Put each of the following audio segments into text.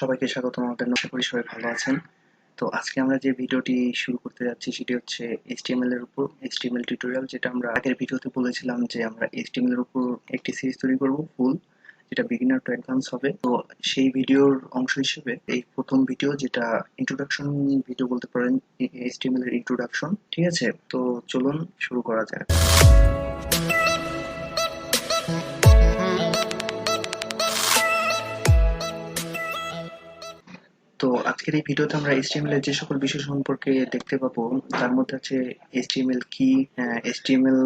সবাইকে স্বাগতম আমাদের আশা করি সবাই ভালো আছেন। তো আজকে আমরা যে ভিডিওটি শুরু করতে যাচ্ছি সেটি হচ্ছে HTML এর উপর HTML টিউটোরিয়াল, যেটা আমরা আগের ভিডিওতে বলেছিলাম যে আমরা HTML এর উপর একটি সিরিজ তৈরি করব ফুল, যেটা বিগিনার টু অ্যাডভান্স হবে। তো সেই ভিডিওর অংশ হিসেবে এই প্রথম ভিডিও, যেটা ইন্ট্রোডাকশন ভিডিও বলতে পারেন, HTML এর ইন্ট্রোডাকশন। ঠিক আছে, তো চলুন শুরু করা যাক। তো আজকের এই ভিডিওতে আমরা HTML এর যে সকল বিষয় সম্পর্কে দেখতে পাবো তার মধ্যে আছে HTML কি, HTML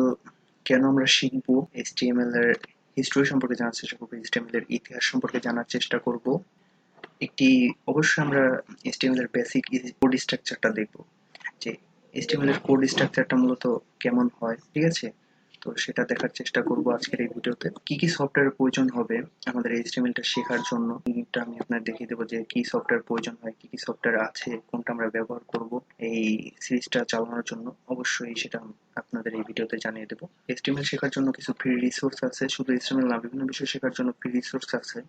কেন আমরা শিখবো, HTML এর হিস্টোরি সম্পর্কে জানার চেষ্টা করবো, HTML এর ইতিহাস সম্পর্কে জানার চেষ্টা করব। অবশ্যই আমরা HTML এর বেসিক কোড স্ট্রাকচারটা দেখবো, যে HTML এর কোড স্ট্রাকচারটা মূলত কেমন হয়। ঠিক আছে, তো সেটা দেখার চেষ্টা করব আজকের এই ভিডিওতে। কি কি সফটওয়্যারের প্রয়োজন হবে আমাদের HTML টা শেখার জন্য, এটা আমি আপনাদের দেখিয়ে দেবো যে কি সফটওয়্যার প্রয়োজন হয়, কি কি সফটওয়্যার আছে, কোনটা আমরা ব্যবহার করব এই সিরিজটা চালানোর জন্য। অবশ্যই সেটা আপনাদের এই ভিডিওতে জানিয়ে দেবো। HTML শেখার জন্য কিছু ফ্রি রিসোর্স আছে, শুধু HTML না, বিভিন্ন বিষয় শেখার জন্য ফ্রি রিসোর্স আছে।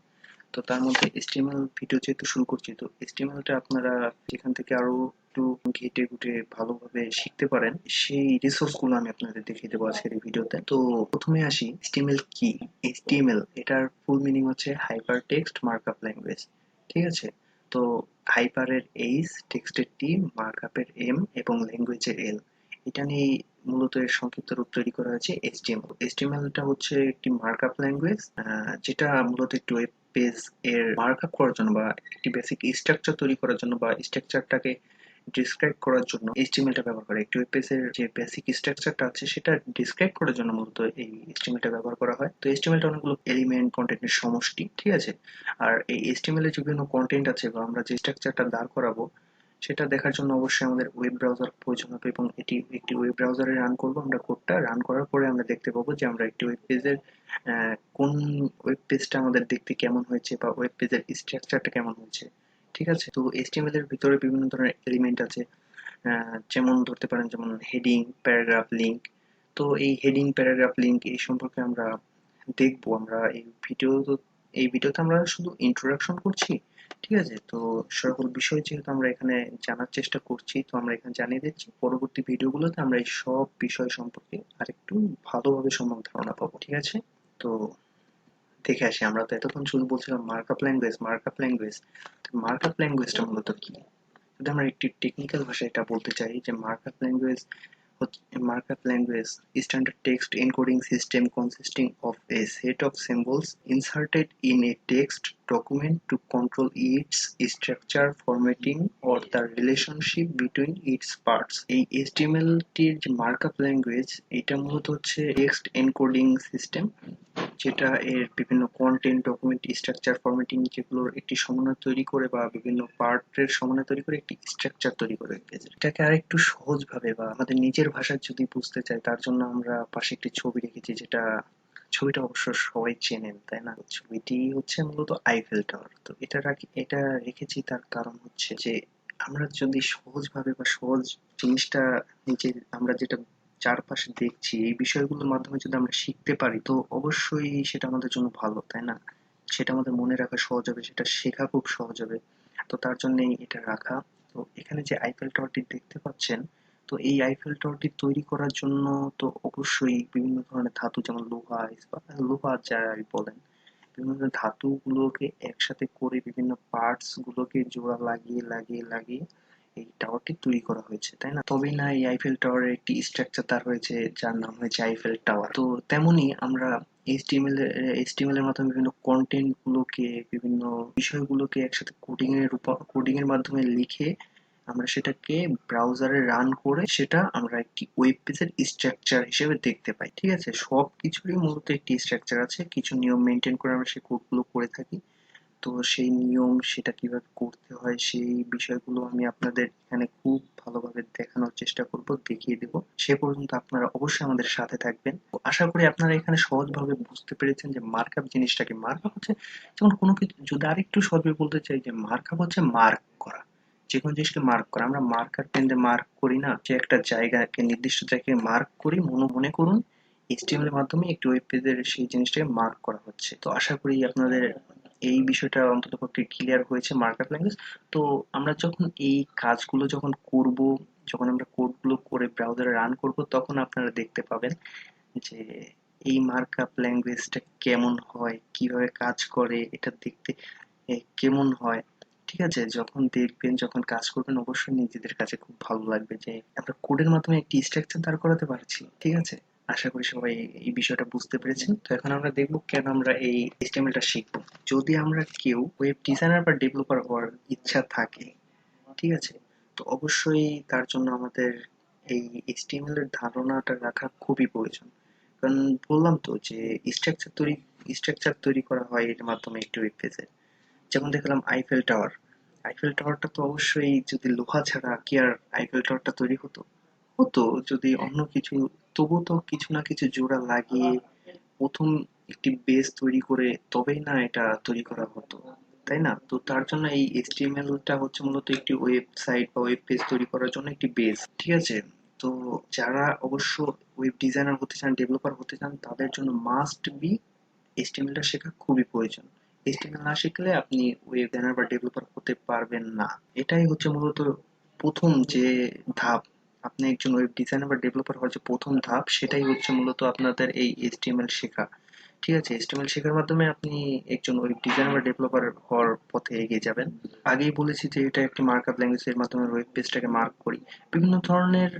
তো তার মধ্যে HTML ভিডিও যেহেতু শুরু করছি, তো HTML টা আপনারা যেখান থেকে আরো একটু ঘেটে ঘুটে ভালোভাবে শিখতে পারেন, সেই রিসোর্স গুলো আমি আপনাদের দেখিয়ে দেবো আজকের এই ভিডিওতে। তো প্রথমে আসি, HTML কি। HTML এটার ফুল মিনিং হচ্ছে হাইপার টেক্সট মার্কআপ ল্যাঙ্গুয়েজ। ঠিক আছে, তো হাইপারের এইচ, টেক্সটের টি, মার্কআপের এম এবং ল্যাঙ্গুয়েজের এল, এটা নিয়ে মূলত এর সংক্ষিপ্ত রূপ তৈরি করা হয়েছে HTML। HTML টা হচ্ছে একটি মার্কআপ ল্যাঙ্গুয়েজ, যেটা মূলত একটি ওয়েব পেজ এর মার্কআপ করার জন্য বা একটি বেসিক স্ট্রাকচার তৈরি করার জন্য বা স্ট্রাকচারটাকে ডিসক্রাইব করার জন্য HTML টা ব্যবহার করে। একটি ওয়েব পেজের যে বেসিক স্ট্রাকচারটা আছে সেটা ডিসক্রাইব করার জন্য মূলত এই HTML টা ব্যবহার করা হয়। তো HTML টা অনেকগুলো এলিমেন্ট, কন্টেন্টের সমষ্টি। ঠিক আছে, আর এই HTML এর যে বিভিন্ন কন্টেন্ট আছে বা আমরা যে স্ট্রাকচারটা দাঁড় করাবো সেটা দেখার জন্য অবশ্যই আমাদের ওয়েব ব্রাউজার প্রয়োজন হবে, এবং এটি একটি ওয়েব ব্রাউজারে রান করব। আমরা কোডটা রান করার পরে আমরা দেখতে পাবো যে আমরা একটি ওয়েব পেজের কোন ওয়েব পেজটা আমাদের দেখতে কেমন হয়েছে বা ওয়েব পেজের স্ট্রাকচারটা কেমন হয়েছে। ঠিক আছে, তো HTML এর ভিতরে বিভিন্ন ধরনের এলিমেন্ট আছে, যেমন ধরতে পারেন যেমন হেডিং, প্যারাগ্রাফ, লিঙ্ক। তো এই হেডিং, প্যারাগ্রাফ, লিঙ্ক এই সম্পর্কে আমরা দেখবো। আমরা এই ভিডিওতে আমরা শুধু ইন্ট্রোডাকশন করছি। ঠিক আছে, তো সকল বিষয় যেহেতু আমরা এখানে জানার চেষ্টা করছি, তো আমরা এখানে জানিয়ে দিচ্ছি। পরবর্তী ভিডিওগুলোতে আমরা এই সব বিষয় সম্পর্কে আরেকটু ভালোভাবে সম্যক ধারণা পাবো। ঠিক আছে, তো দেখে আসি। আমরা তো এতক্ষণ শুধু বলছিলাম markup language, markup language. Markup ল্যাঙ্গুয়েজটা মূলত কি? যদি আমরা একটি টেকনিক্যাল ভাষায় এটা বলতে চাই যে markup language standard text encoding system consisting of a set of symbols inserted in a text document to control its structure, formatting or the relationship between its parts। এই HTML টির যে মার্কআপ ল্যাঙ্গুয়েজ, এটা মূলত হচ্ছে text encoding system, যেটা এর বিভিন্ন content, document, structure, formatting যেগুলোর একটি সমন্বয় তৈরি করে বা বিভিন্ন পার্টের সমন্বয় তৈরি করে একটি স্ট্রাকচার তৈরি করে পেজের। এটাকে আরেকটু সহজ ভাবে বা আমাদের নিজের ভাষায় যদি বুঝতে চাই, তার জন্য আমরা পাশে একটি ছবি রেখেছি, যেটা ছবিটা অবশ্য সবাই চেনেন, তাই না? ছবিটি হচ্ছে মূলত আইফেল টাওয়ার। তো এটা রেখেছি তার কারণ হচ্ছে যে আমরা যদি সহজভাবে বা সহজ জিনিসটা নিজের, আমরা যেটা চারপাশে দেখছি এই বিষয়গুলোর মাধ্যমে যদি আমরা শিখতে পারি, তো অবশ্যই সেটা আমাদের জন্য ভালো, তাই না? সেটা আমাদের মনে রাখা সহজ হবে, সেটা শেখা খুব সহজ হবে। তো তার জন্যই এটা রাখা। তো এখানে যে আইফেল টাওয়ারটি দেখতে পাচ্ছেন, তো এই আইফেল টাওয়ারটি তৈরি করার জন্য তো অবশ্যই বিভিন্ন ধরনের ধাতু, যেমন লোহা, ইস্পাত, লোহা যাই বলেন, বিভিন্ন ধরনের ধাতুগুলোকে একসাথে করে বিভিন্ন পার্টস গুলোকে জোড়া লাগিয়ে লাগিয়ে লাগিয়ে এই টাওয়ারটি তৈরি করা হয়েছে, তাই না? তবেই না এই আইফেল টাওয়ারের একটি স্ট্রাকচার তার হয়েছে, যার নাম হয়েছে আইফেল টাওয়ার। তো তেমনি আমরা এইচটিএমএল এর মাধ্যমে বিভিন্ন কন্টেন্ট গুলোকে, বিভিন্ন বিষয়গুলোকে একসাথে কোডিং এর মাধ্যমে লিখে আমরা সেটাকে ব্রাউজারে রান করে সেটা আমরা একটি ওয়েব পেজের স্ট্রাকচার হিসেবে দেখতে পাই। ঠিক আছে, সব কিছুরই মূলত একটি স্ট্রাকচার আছে, কিছু নিয়ম মেনটেন করে আমরা সেই কোডগুলো করে থাকি। তো সেই নিয়ম, সেটা কিভাবে করতে হয়, সেই বিষয়গুলো আমি আপনাদের এখানে খুব ভালোভাবে দেখানোর চেষ্টা করব, দেখিয়ে দেব। সে পর্যন্ত আপনারা অবশ্যই আমাদের সাথে থাকবেন। তো আশা করি আপনারা এখানে সহজভাবে বুঝতে পেরেছেন যে মার্কআপ জিনিসটাকে। মার্কআপ হচ্ছে, যেমন কোনো কিছু যদি আরেকটু সহজভাবে বলতে চাই, যে মার্কআপ হচ্ছে মার্ক করা, যে কোনো জিনিসকে মার্ক করা। আমরা মার্কার পেন দিয়ে মার্ক করি না, যে একটা জায়গাকে, নির্দিষ্ট জায়গায় মার্ক করি। মনে করুন HTML এর মাধ্যমে একটি ওয়েব পেজের সেই জিনিসটাকে মার্ক করা হচ্ছে। তো আশা করি আপনাদের এই বিষয়টা অন্ততপক্ষে ক্লিয়ার হয়েছে মার্কআপ ল্যাঙ্গুয়েজ। তো আমরা যখন এই কাজগুলো যখন করব, যখন আমরা কোডগুলো করে ব্রাউজারে রান করব, তখন আপনারা দেখতে পাবেন যে এই মার্কআপ ল্যাঙ্গুয়েজটা কেমন হয়, কিভাবে কাজ করে, এটা দেখতে কেমন হয়। ঠিক আছে, যখন দেখবেন, যখন কাজ করবেন, অবশ্যই নিজেদের কাছে খুব ভালো লাগবে যে আমরা কোডের মাধ্যমে একটি স্ট্রাকচার দাঁড় করাতে পারছি। ঠিক আছে, আশা করি সবাই এই বিষয়টা বুঝতে পেরেছেন। তো এখন আমরা দেখবো কেন আমরা এই HTML টা শিখবো। যদি আমরা কেউ ওয়েব ডিজাইনার বা ডেভেলপার হওয়ার ইচ্ছা থাকে, ঠিক আছে, তো অবশ্যই তার জন্য আমাদের এই HTML এর ধারণাটা রাখা খুবই প্রয়োজন। কারণ বললাম তো যে স্ট্রাকচার তৈরি করা হয় এর মাধ্যমে একটি ওয়েব পেজে। যেমন দেখলাম আইফেল টাওয়ার। আইফেল টাওয়ারটা তো অবশ্যই, যদি লোহা ছাড়া কি আর আইফেল টাওয়ারটা তৈরি হতো? হতো, যদি অন্য কিছু, তবু তো কিছু না কিছু জোড়া লাগিয়ে প্রথম একটি বেস তৈরি করে তবেই না এটা তৈরি করা হতো, তাই না? তো তার জন্য এই HTML টা হচ্ছে মূলত একটি ওয়েবসাইট বা ওয়েব পেজ তৈরি করার জন্য একটি বেস। ঠিক আছে, তো যারা অবশ্য ওয়েব ডিজাইনার হতে চান, ডেভেলপার হতে চান, তাদের জন্য মাস্ট বি HTML টা শেখা খুবই প্রয়োজন। HTML না শিখলে আপনি ওয়েব ডিজাইনার বা ডেভেলপার হতে পারবেন না। এটাই হচ্ছে মূলত প্রথম যে ধাপ। আপনি একজন ওয়েব ডিজাইনার বা ডেভেলপার হওয়ার যে প্রথম ধাপ, সেটাই হচ্ছে মূলত আপনাদের এই HTML শেখা। ঠিক আছে, HTML শেখার মাধ্যমে আপনি একজন ওয়েব ডিজাইনার বা ডেভেলপার হওয়ার পথে এগিয়ে যাবেন। আগেই বলেছি যে এটা একটি মার্কআপ ল্যাঙ্গুয়েজ, এর মাধ্যমে ওয়েব পেজটাকে মার্ক করি। বিভিন্ন ধরনের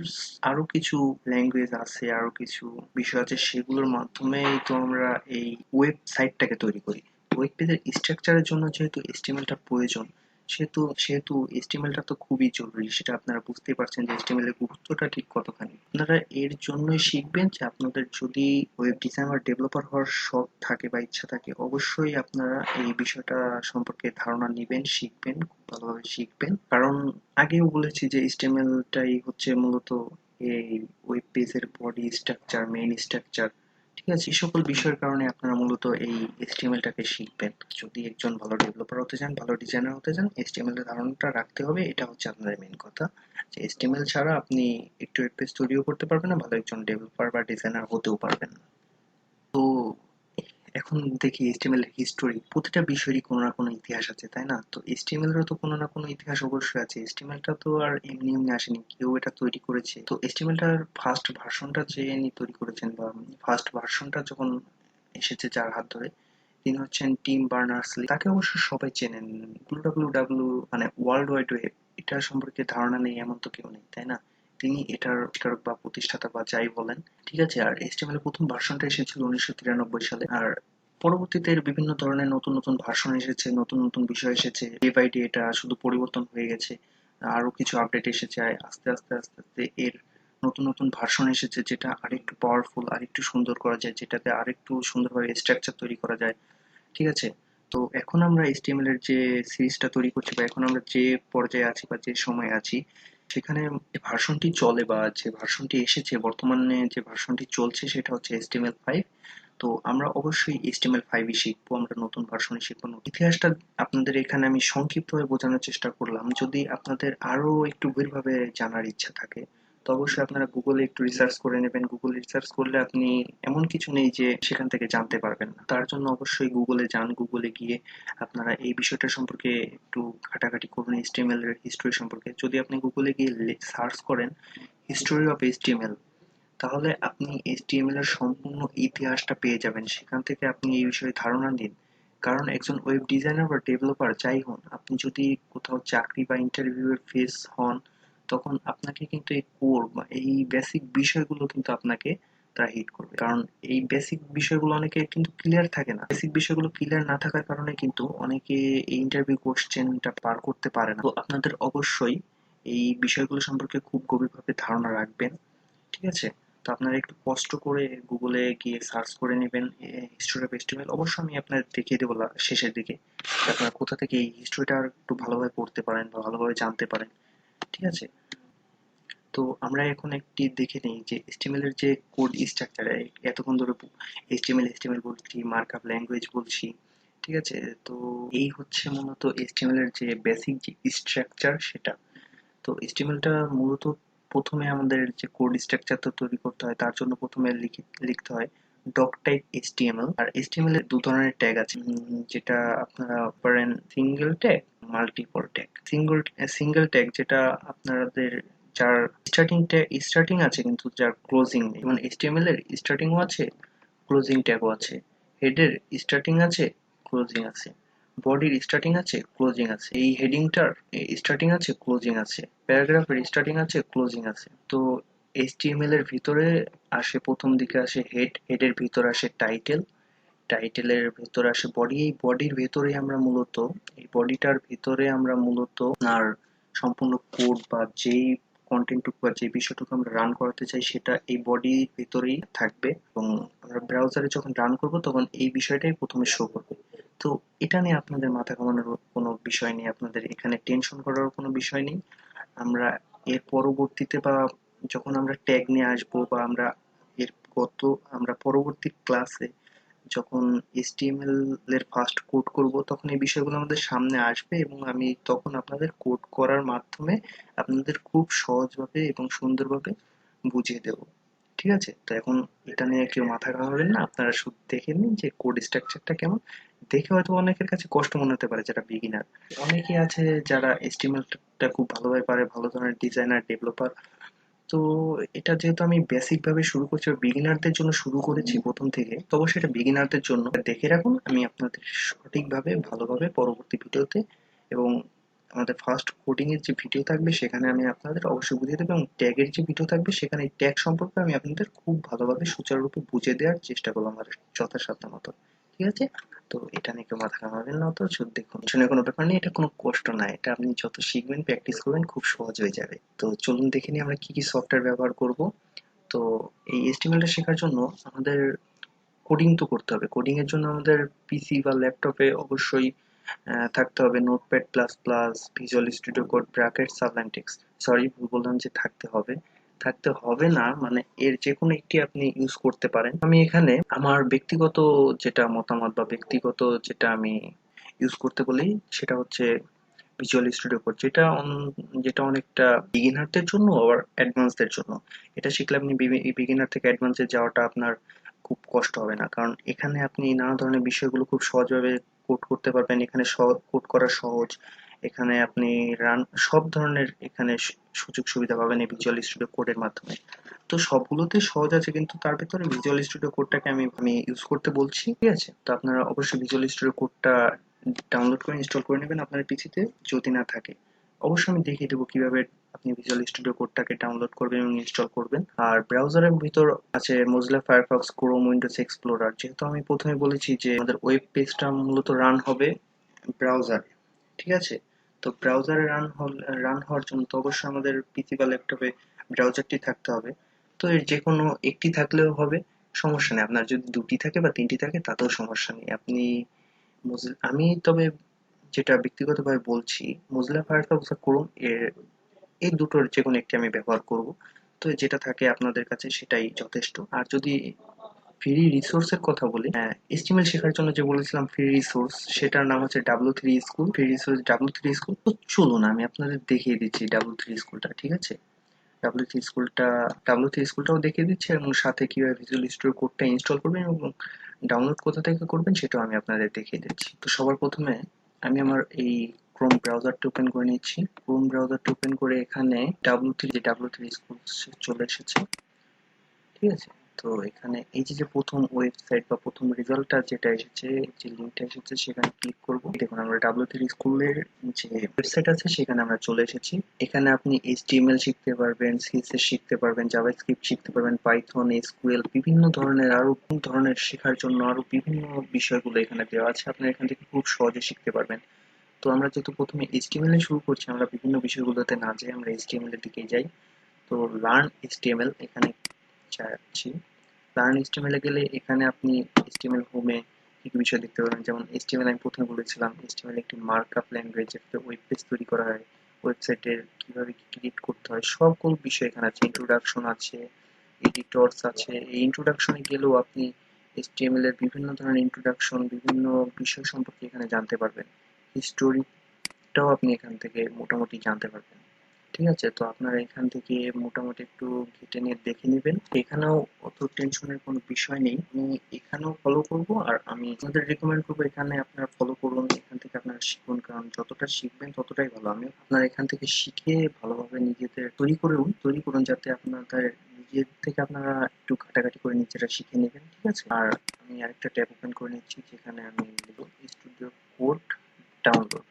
আরো কিছু ল্যাঙ্গুয়েজ আছে, আরো কিছু বিষয় আছে, সেগুলোর মাধ্যমেই তো আমরা এই ওয়েবসাইটটাকে তৈরি করি। ওয়েব পেজের স্ট্রাকচারের জন্য যেহেতু HTML টা প্রয়োজন, সেহেতু সেহেতু HTML টা তো খুবই জরুরি। সেটা আপনারা বুঝতেই পারছেন যে HTML এর গুরুত্বটা ঠিক কতখানি। আপনারা এর জন্যই শিখবেন যে আপনাদের যদি ওয়েব ডিজাইনার বা ডেভেলপার হওয়ার শখ থাকে বা ইচ্ছা থাকে, অবশ্যই আপনারা এই বিষয়টা সম্পর্কে ধারণা নিবেন, শিখবেন, খুব ভালোভাবে শিখবেন। কারণ আগেও বলেছি যে HTML টাই হচ্ছে মূলত এই ওয়েব পেজের বডি স্ট্রাকচার, মেইন স্ট্রাকচার। ঠিক আছে, এই সকল বিষয়ের কারণে আপনারা মূলত এই HTML টাকে শিখবেন। যদি একজন ভালো ডেভেলপার হতে চান, ভালো ডিজাইনার হতে চান, HTML এর ধারণাটা রাখতে হবে। এটা হচ্ছে আপনাদের মেইন কথা, যে HTML ছাড়া আপনি একটু ওয়েব পেজ তৈরিও করতে পারবেন না, ভালো একজন ডেভেলপার বা ডিজাইনার হতেও পারবেন না। তো এখন দেখি HTML এর হিস্টোরি। প্রতিটা বিষয়েরই কোনো না কোনো ইতিহাস আছে, তাই না? তো HTML এরও তো কোনো না কোনো ইতিহাস অবশ্যই আছে। HTML টা তো আর এমনি এমনি আসেনি, কেউ এটা তৈরি করেছে। তো HTML টার ফার্স্ট ভার্সনটা যে ইনি তৈরি করেছেন, বা ফার্স্ট ভার্সনটা যখন এসেছে যার হাত ধরে, তিনি হচ্ছেন টিম বার্নার্স-লি। তাকে অবশ্য সবাই চেনেন। WWW মানে ওয়ার্ল্ড ওয়াইড ওয়েব, এটা সম্পর্কে ধারণা নেই এমন তো কেউ নেই, তাই না? তিনি এটার আবিষ্কারক বা প্রতিষ্ঠাতা বা যাই বলেন। ঠিক আছে, আর HTML এর প্রথম ভার্সনটা এসেছিল 1993 সালে। আর পরবর্তীতে এর বিভিন্ন ধরনের নতুন নতুন ভার্সন এসেছে, নতুন নতুন বিষয় এসেছে, ডে বাই ডে এটা শুধু পরিবর্তন হয়ে গেছে। আরো কিছু আপডেট এসেছে, আস্তে আস্তে আস্তে আস্তে এর নতুন নতুন ভার্সন এসেছে, যেটা আরেকটু পাওয়ারফুল, আরেকটু সুন্দর করা যায়, যেটাতে আরেকটু সুন্দরভাবে স্ট্রাকচার তৈরি করা যায়। ঠিক আছে, তো এখন আমরা HTML এর যে সিরিজটা তৈরি করছি, বা এখন আমরা যে পর্যায়ে আছি বা যে সময়ে আছি, সেখানে ভার্সনটি চলে, বা যে ভার্সনটি এসেছে, বর্তমানে যে ভার্সনটি চলছে, সেটা হচ্ছে HTML5। তো আমরা অবশ্যই HTML5ই শিখবো, আমরা নতুন ভার্সনই শিখবো। ইতিহাসটা আপনাদের এখানে আমি সংক্ষিপ্তভাবে বোঝানোর চেষ্টা করলাম। যদি আপনাদের আরো একটু গভীরভাবে জানার ইচ্ছা থাকে, তো অবশ্যই আপনারা গুগলে একটু রিসার্চ করে নেবেন। গুগল রিসার্চ করলে আপনি, এমন কিছু নেই যে সেখান থেকে জানতে পারবেন না। তার জন্য অবশ্যই গুগলে যান, গুগলে গিয়ে আপনারা এই বিষয়টা সম্পর্কে একটু ঘাটাঘাটি করুন, HTML এর হিস্টোরি সম্পর্কে। যদি আপনি গুগলে গিয়ে সার্চ করেন হিস্টোরি অফ HTML, তাহলে আপনি HTML এর সম্পূর্ণ ইতিহাসটা পেয়ে যাবেন। সেখান থেকে আপনি এই বিষয়ে ধারণা নিন। কারণ একজন ওয়েব ডিজাইনার বা ডেভেলপার যাই হন, আপনি যদি কোথাও চাকরি বা ইন্টারভিউ এর ফেস হন, তখন আপনাকে কিন্তু এই কোর বা এই বেসিক বিষয়গুলো কিন্তু আপনাকে তারা হিট করবে। কারণ এই বেসিক বিষয়গুলো অনেকের কিন্তু ক্লিয়ার থাকে না। বেসিক বিষয়গুলো ক্লিয়ার না থাকার কারণে কিন্তু অনেকে এই ইন্টারভিউ কোশ্চেনটা পার করতে পারে না। তো আপনাদের অবশ্যই এই বিষয়গুলো সম্পর্কে খুব গভীরভাবে ধারণা রাখবেন। ঠিক আছে, তো আপনারা একটু কষ্ট করে গুগলে গিয়ে সার্চ করে নেবেন হিস্টোরি অফ HTML। অবশ্য আমি আপনাদের দেখিয়ে দেবো শেষের দিকে, যে আপনারা কোথা থেকে এই হিস্টোরিটা একটু ভালোভাবে পড়তে পারেন বা ভালোভাবে জানতে পারেন। ঠিক আছে, তো আমরা এখন একটি দেখে নিই যে HTML এর যে কোড স্ট্রাকচার। এতক্ষণ ধরে HTML বলছি, মার্কআপ ল্যাঙ্গুয়েজ বলছি। ঠিক আছে, তো এই হচ্ছে মূলত HTML এর যে বেসিক যে স্ট্রাকচার সেটা। তো HTML টা মূলত প্রথমে আমাদের যে কোড স্ট্রাকচারটা তৈরি করতে হয়, তার জন্য প্রথমে লিখতে হয় ডক টাইপ এইচটিএমএল। আর এইচটিএমএল এর দু ধরনের ট্যাগ আছে, যেটা আপনারা পারেন single tag, multiple tag. Single tag যেটা আপনাদের যার স্টার্টিং আছে কিন্তু যার ক্লোজিং নেই, যেমন এইচটিএমএল এর স্টার্টিংও আছে, ক্লোজিং ট্যাগও আছে। হেডের স্টার্টিং আছে, ক্লোজিং আছে। বডির স্টার্টিং আছে, ক্লোজিং আছে। এই হেডিংটার স্টার্টিং আছে, ক্লোজিং আছে। প্যারাগ্রাফের স্টার্টিং আছে, ক্লোজিং আছে। তো এইচটিএমএল এর ভিতরে আসে, প্রথম দিকে আসে হেড, হেডের ভিতর আসে টাইটেল, টাইটেলের ভেতরে আসে বডি। এই বডির ভেতরে আমরা মূলত, এই বডিটার ভিতরে আমরা মূলত আর সম্পূর্ণ কোড বা যেই কন্টেন্টটুকু বা যে বিষয়টুকু আমরা রান করাতে চাই সেটা এই বডির ভিতরেই থাকবে, এবং আমরা ব্রাউজারে যখন রান করব তখন এই বিষয়টাই প্রথমে শো করবে। তো এটা নিয়ে আপনাদের মাথা ঘামানোর কোনো বিষয় নেই, আপনাদের এখানে টেনশন করার কোনো বিষয় নেই। আমরা এর পরবর্তীতে বা যখন আমরা ট্যাগ নিয়ে আসবো, বা এর গত আমরা পরবর্তী ক্লাসে যখন HTML এর ফার্স্ট কোড করব তখন এই বিষয়গুলো আমাদের সামনে আসবে, এবং আমি তখন আপনাদের কোড করার মাধ্যমে আপনাদের খুব সহজভাবে এবং সুন্দরভাবে বুঝিয়ে দেব। ঠিক আছে? তো এখন এটা নিয়ে কেউ মাথা ঘামাবেন না, আপনারা শুধু দেখে নিন যে কোড স্ট্রাকচারটা কেমন। দেখে হয়তো অনেকের কাছে কষ্ট মনে হতে পারে যারা বিগিনার, অনেকেই আছে যারা HTML টা খুব ভালোভাবে পারে, ভালো ধরনের ডিজাইনার, ডেভেলপার। তো এটা যেহেতু আমি বেসিক ভাবে শুরু করছি, বিগিনারদের জন্য শুরু করেছি প্রথম থেকে, তো অবশ্যই এটা বিগিনারদের জন্য। দেখে রাখুন, আমি আপনাদের সঠিকভাবে ভালোভাবে পরবর্তী ভিডিওতে, এবং আমাদের ফার্স্ট কোডিং এর যে ভিডিও থাকবে সেখানে আমি আপনাদের অবশ্যই বুঝিয়ে দেবো, এবং ট্যাগের যে ভিডিও থাকবে সেখানে ট্যাগ সম্পর্কে আমি আপনাদের খুব ভালোভাবে সুচারুরূপে বুঝিয়ে দেওয়ার চেষ্টা করবো আমার যথাসাধ্য মতো। ঠিক আছে? তো এটা নিয়ে কেউ মাথা ঘামাবেন না, তো শুধু দেখুন, শুনে কোনো ব্যাপার নেই, এটা কোনো কষ্ট না, এটা আপনি যত শিখবেন, প্র্যাকটিস করবেন, খুব সহজ হয়ে যাবে। তো চলুন দেখে নিই আমরা কি কি সফটওয়্যার ব্যবহার করব। তো এই HTML শেখার জন্য আমাদের কোডিং তো করতে হবে। কোডিং এর জন্য আমাদের পিসি বা ল্যাপটপে অবশ্যই থাকতে হবে notepad plus plus, visual studio code, bracket, Sublime text. Sorry, ভুল বললাম যে থাকতে হবে, থাকতে হবে না, মানে এর যে কোনো একটি আপনি ইউজ করতে পারেন। আমি এখানে আমার ব্যক্তিগত যেটা মতামত বা ব্যক্তিগত যেটা আমি ইউজ করতে বলি সেটা হচ্ছে ভিজুয়াল স্টুডিও কোড, যেটা অনেকটা বিগিনারদের জন্য আবার অ্যাডভান্সদের জন্য। এটা শিখলে আপনি বিগিনার থেকে অ্যাডভান্সে যাওয়াটা আপনার খুব কষ্ট হবে না, কারণ এখানে আপনি নানা ধরনের বিষয়গুলো খুব সহজভাবে কোড করতে পারবেন। এখানে কোড করা সহজ, এখানে আপনি রান সব ধরনের এখানে সুযোগ সুবিধা পাবেন এই ভিজুয়াল স্টুডিও কোডের মাধ্যমে। তো সবগুলোতে সহজ আছে, কিন্তু তার ভেতরে ভিজুয়াল স্টুডিও কোডটাকে আমি ইউজ করতে বলছি। ঠিক আছে? তো আপনারা অবশ্যই ভিজুয়াল স্টুডিও কোডটা ডাউনলোড করে ইনস্টল করে নেবেন আপনার পিসিতে, যদি না থাকে। অবশ্যই আমি দেখিয়ে দেবো কিভাবে আপনি ভিজুয়াল স্টুডিও কোডটাকে ডাউনলোড করবেন এবং ইনস্টল করবেন। আর ব্রাউজারের ভিতর আছে Mozilla Firefox, Chrome, Windows explorer. যেহেতু আমি প্রথমে বলেছি যে আমাদের ওয়েব পেজটা মূলত রান হবে ব্রাউজারে। ঠিক আছে? তো ব্রাউজারে রান হওয়ার জন্য তো অবশ্যই আমাদের পিসি বা ল্যাপটপে ব্রাউজারটি থাকতে হবে। তো এর যে কোনো একটি থাকলেও হবে, সমস্যা নেই। আপনার যদি দুটি থাকে বা তিনটি থাকে তাতেও সমস্যা নেই। আমি তবে যেটা ব্যক্তিগতভাবে বলছি, মোজিলা ফায়ারফক্স আর ক্রোম এই দুটোর যে কোনো একটি আমি ব্যবহার করব। তো যেটা থাকে আপনাদের কাছে সেটাই যথেষ্ট। আর যদি ফ্রি রিসোর্সের কথা বলি, HTML শেখার জন্য যে বলেছিলাম ফ্রি রিসোর্স, সেটার নাম হচ্ছে W3 school. Free resource W3 school. তো চলুন আমি আপনাদের দেখিয়ে দিচ্ছি W3 স্কুলটা। ঠিক আছে? ডাব্লিউ থ্রি স্কুলটাও দেখিয়ে দিচ্ছি, এবং সাথে কিভাবে ভিজুয়াল স্টুডিও কোডটা ইনস্টল করবেন এবং ডাউনলোড কোথা থেকে করবেন সেটাও আমি আপনাদের দেখিয়ে দিচ্ছি। তো সবার প্রথমে আমি আমার এই ক্রোম ব্রাউজারটা ওপেন করে নিচ্ছি। ক্রোম ব্রাউজারটা ওপেন করে এখানে ডাব্লিউ থ্রি স্কুল চলে এসেছে। ঠিক আছে? তো এখানে এই যে প্রথম ওয়েবসাইট বা প্রথম রেজাল্টটা যেটা এসেছে, যে লিঙ্কটা এসেছে সেখানে ক্লিক করব। দেখুন আমরা W3 স্কুলের যে ওয়েবসাইট আছে সেখানে আমরা চলে এসেছি। এখানে আপনি HTML শিখতে পারবেন, CSS শিখতে পারবেন, জাভাস্ক্রিপ্ট শিখতে পারবেন, পাইথন, SQL, বিভিন্ন ধরনের আরো ধরনের শেখার জন্য আরো বিভিন্ন বিষয়গুলো এখানে দেওয়া আছে। আপনি এখান থেকে খুব সহজে শিখতে পারবেন। তো আমরা যেহেতু প্রথমে HTML এ শুরু করছি, আমরা বিভিন্ন বিষয়গুলোতে না যাই, আমরা HTML এর দিকেই যাই। তো লার্ন HTML এখানে যাচ্ছি। লার্ন HTML এ গেলে এখানে আপনি HTML হোমে কি কি বিষয় দেখতে পাবেন, যেমন HTML আমি প্রথমে বলেছিলাম HTML একটি মার্কআপ ল্যাঙ্গুয়েজ, যেটাতে ওয়েব পেজ তৈরি করা হয়, ওয়েবসাইটের কিভাবে কি ক্রিয়েট করতে হয় সকল বিষয় এখানে আছে। ইন্ট্রোডাকশন আছে, এডিটরস আছে। এই ইন্ট্রোডাকশনে গেলেও আপনি HTML এর বিভিন্ন ধরনের ইন্ট্রোডাকশন, বিভিন্ন বিষয় সম্পর্কে এখানে জানতে পারবেন। হিস্টোরিটাও আপনি এখান থেকে মোটামুটি জানতে পারবেন। ঠিক আছে, তো আপনারা এখান থেকে মোটামুটি একটু ঘেটে নিয়ে দেখে নেবেন। এখানেও অত টেনশনের কোনো বিষয় নেই, আমি এখানেও ফলো করব, আর আমি আপনাদের রেকমেন্ড করবো এখানে আপনারা ফলো করুন, এখান থেকে আপনারা শিখুন, কারণ যতটা শিখবেন ততটাই ভালো। আমি আপনারা এখান থেকে শিখে ভালোভাবে নিজেদের তৈরি করুন যাতে আপনাদের নিজের থেকে আপনারা একটু ঘাটাঘাটি করে নিজেরা শিখে নেবেন। ঠিক আছে, আর আমি আরেকটা ট্যাব ওপেন করে নিচ্ছি যেখানে আমি লিখব স্টুডিও কোড ডাউনলোড।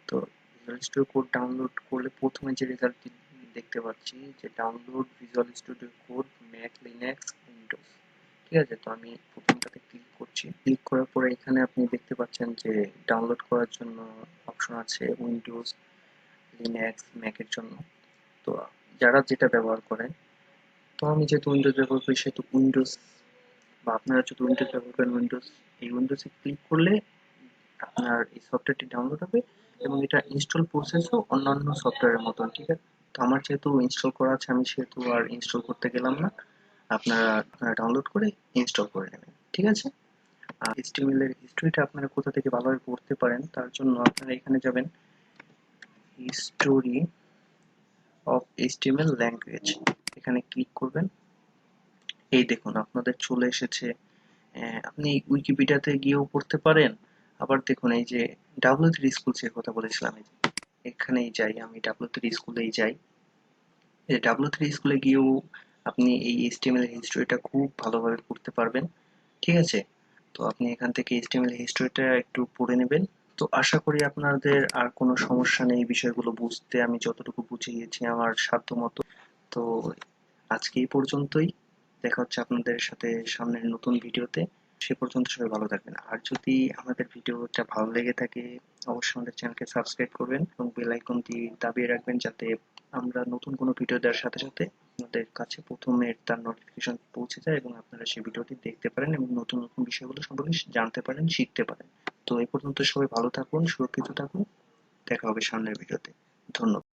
তো ভিজুয়াল স্টুডিও কোড ডাউনলোড করলে প্রথমে যে রেজাল্টটি দেখতে পাচ্ছি যে download visual studio code Mac Linux Windows. ঠিক আছে, তো আমি প্রথমটাতে ক্লিক করছি। ক্লিক করার পরে এখানে আপনি দেখতে পাচ্ছেন যে ডাউনলোড করার জন্য অপশন আছে উইন্ডোজ, লিনাক্স, ম্যাকের জন্য। তো যারা যেটা ব্যবহার করেন, তো আমি যেহেতু উইন্ডোজ ব্যবহার করি সেহেতু উইন্ডোজ, বা আপনারা যদি উইন্ডোজ ব্যবহার করেন উইন্ডোজ, এই উইন্ডোজে ক্লিক করলে আপনার এই সফটওয়্যারটি ডাউনলোড হবে এবং এটা ইনস্টল প্রসেসও অন্যান্য সফটওয়্যারের মতন। ঠিক আছে, তো আমার যেহেতু ইনস্টল করা আছে আমি সেহেতু আর ইনস্টল করতে গেলাম না, আপনারা ডাউনলোড করে ইনস্টল করে নেবেন। ঠিক আছে, আর এইচটিএমএল এর হিস্ট্রিটা আপনারা কোথা থেকে ভালোভাবে পড়তে পারেন তার জন্য আপনারা এখানে যাবেন হিস্টোরি অফ এইচটিএমএল ল্যাঙ্গুয়েজ, এখানে ক্লিক করবেন। এই দেখুন আপনাদের চলে এসেছে। আপনি উইকিপিডিয়াতে গিয়েও পড়তে পারেন, আবার দেখুন এই যে ডাব্লিউ3 স্কুলস এর কথা বলেছিলাম, এই যে এখানেই যাই, আমি ডাব্লিউ3 স্কুলেই যাই। এই ডাব্লিউ3 স্কুলে গিয়েও আপনি এই এইচটিএমএল হিস্ট্রিটা খুব ভালোভাবে পড়তে পারবেন। ঠিক আছে, তো আপনি এখান থেকে এইচটিএমএল হিস্ট্রিটা একটু পড়ে নেবেন। তো আশা করি আপনাদের আর কোনো সমস্যা নেই বিষয়গুলো বুঝতে, আমি যতটুকু বুঝিয়েছি আমার সাধ্য মতো। তো আজকে এই পর্যন্তই, দেখা হচ্ছে আপনাদের সাথে সামনের নতুন ভিডিওতে। সে পর্যন্ত সবাই ভালো থাকবেন, আর যদি আমাদের ভিডিওটা ভালো লেগে থাকে অবশ্যই আমাদের চ্যানেলকে সাবস্ক্রাইব করবেন এবং বেল আইকনটি দাবিয়ে রাখবেন যাতে আমরা নতুন কোনো ভিডিও দেওয়ার সাথে সাথে আপনাদের কাছে প্রথমে তার নোটিফিকেশন পৌঁছে যায় এবং আপনারা সেই ভিডিওটি দেখতে পারেন এবং নতুন নতুন বিষয়গুলো সম্পর্কে জানতে পারেন, শিখতে পারেন। তো এই পর্যন্ত সবাই ভালো থাকুন, সুরক্ষিত থাকুন, দেখা হবে সামনের ভিডিওতে। ধন্যবাদ।